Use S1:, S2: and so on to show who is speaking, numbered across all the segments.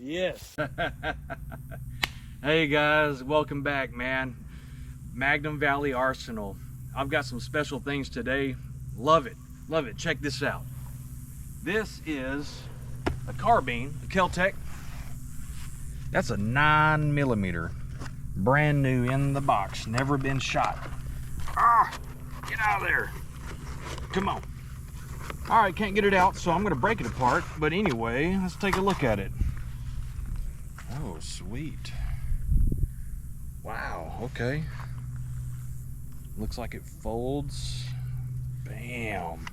S1: Yes.
S2: Hey guys, welcome back, man. Magnum Valley Arsenal. I've got some special things today. Love it, love it. Check this out. This is a carbine, a Kel-Tec. That's a 9mm, brand new in the box, never been shot. Ah, get out of there. Come on. All right, can't get it out, so I'm gonna break it apart. But anyway, let's take a look at it. Oh, sweet. Wow, okay. Looks like it folds. Bam.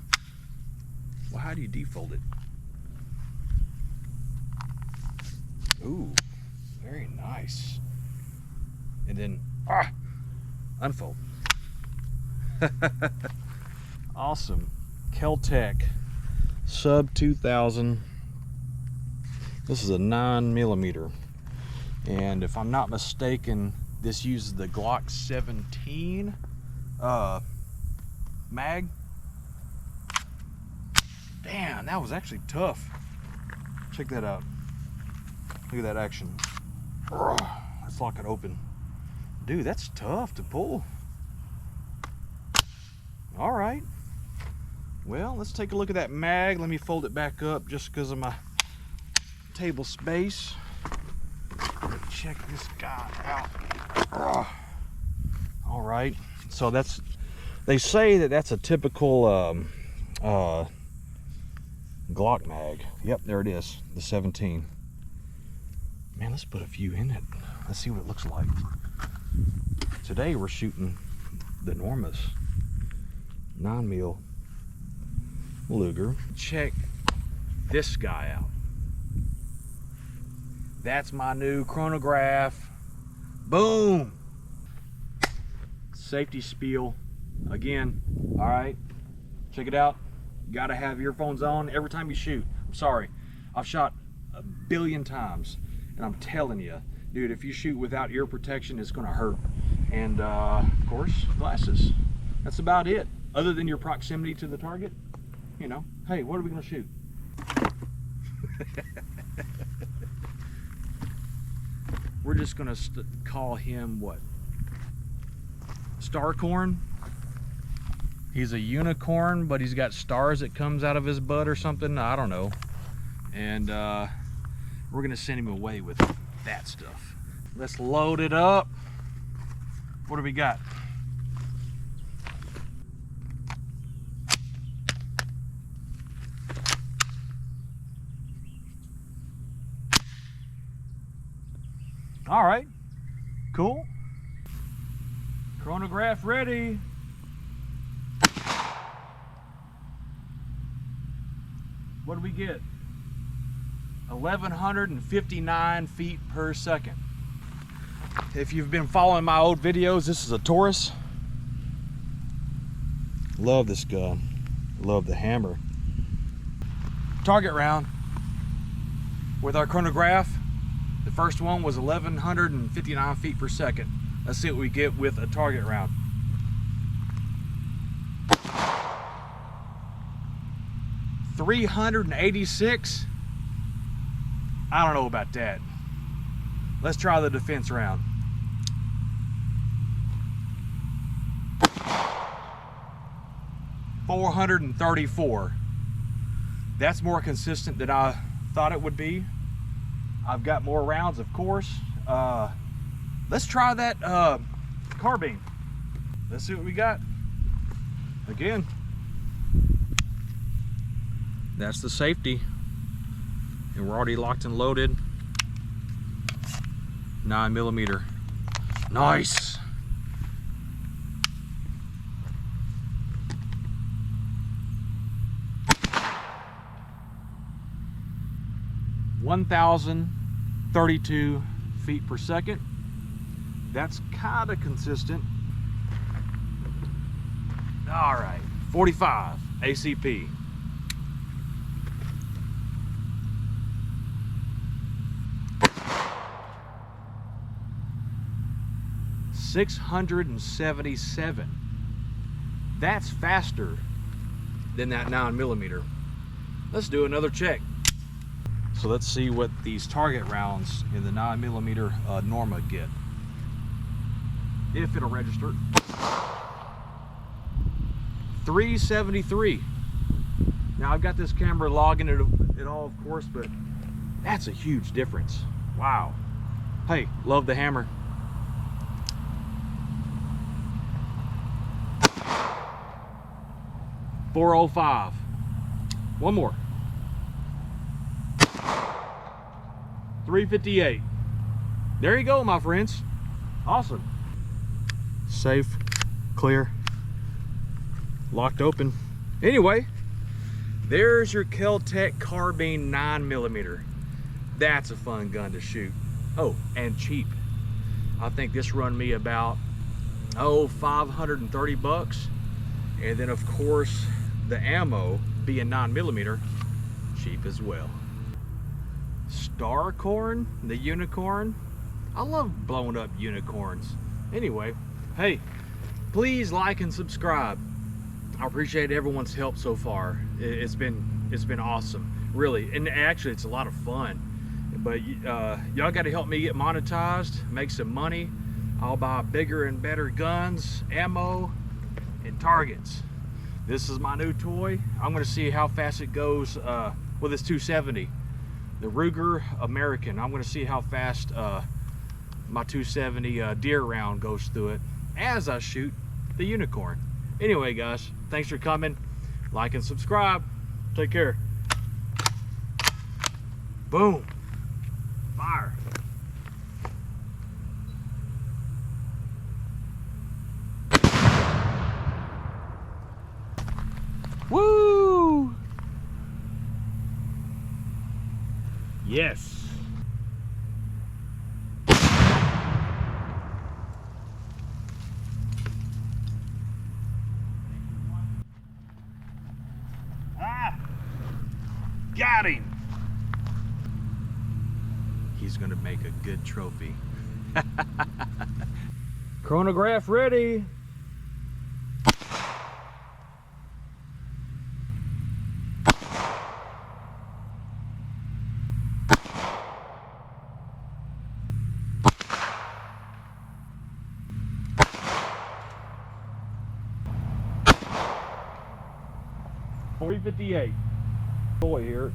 S2: Well, how do you defold it? Ooh, very nice. And then, unfold. Awesome. Kel-Tec Sub-2000. This is a 9mm. And if I'm not mistaken, this uses the Glock 17 mag. Damn, that was actually tough. Check that out. Look at that action. Let's lock it open. Dude, that's tough to pull. All right. Well, let's take a look at that mag. Let me fold it back up just because of my table space. Check this guy out. All right. So they say that that's a typical Glock mag. Yep, there it is, the 17. Man, let's put a few in it. Let's see what it looks like. Today we're shooting the enormous 9mm Luger. Check this guy out. That's my new chronograph. Boom! Safety spiel again. All right, check it out. You gotta have earphones on every time you shoot. I'm sorry, I've shot a billion times, and I'm telling you, dude, if you shoot without ear protection, it's gonna hurt. And of course, glasses. That's about it. Other than your proximity to the target, you know. Hey, what are we gonna shoot? We're just gonna call him what? Starcorn. He's a unicorn, but he's got stars that comes out of his butt or something. I don't know. And we're gonna send him away with that stuff. Let's load it up. What do we got? All right, cool. Chronograph ready. What do we get? 1,159 feet per second. If you've been following my old videos, this is a Taurus. Love this gun. Love the hammer. Target round with our chronograph. The first one was 1,159 feet per second. Let's see what we get with a target round. .386. I don't know about that. Let's try the defense round. .434. That's more consistent than I thought it would be. I've got more rounds, of course. Let's try that carbine. Let's see what we got. Again, that's the safety. And we're already locked and loaded. 9mm. Nice. .1,032 feet per second. That's kind of consistent. All right, 45 ACP. .677. That's faster than that 9mm. Let's do another check. So let's see what these target rounds in the 9mm Norma get. If it'll register. 373. Now I've got this camera logging it all, of course, but that's a huge difference. Wow. Hey, love the hammer. .405. One more. 358. There you go, my friends. Awesome. Safe, clear, locked open. Anyway, there's your Kel-Tec Carbine 9mm. That's a fun gun to shoot. Oh, and cheap. I think this run me about, $530. And then of course, the ammo being 9mm, cheap as well. Starcorn, the unicorn. I love blowing up unicorns. Anyway, hey, please like and subscribe. I appreciate everyone's help so far. It's been awesome, really, and actually it's a lot of fun. But y'all got to help me get monetized, make some money. I'll buy bigger and better guns, ammo, and targets. This is my new toy. I'm going to see how fast it goes with this 270, the Ruger American. I'm going to see how fast my 270 deer round goes through it as I shoot the unicorn. Anyway, guys, thanks for coming. Like and subscribe. Take care. Boom. Fire. Woo! Yes. Got him. He's gonna make a good trophy. Chronograph ready. .358. Boy here.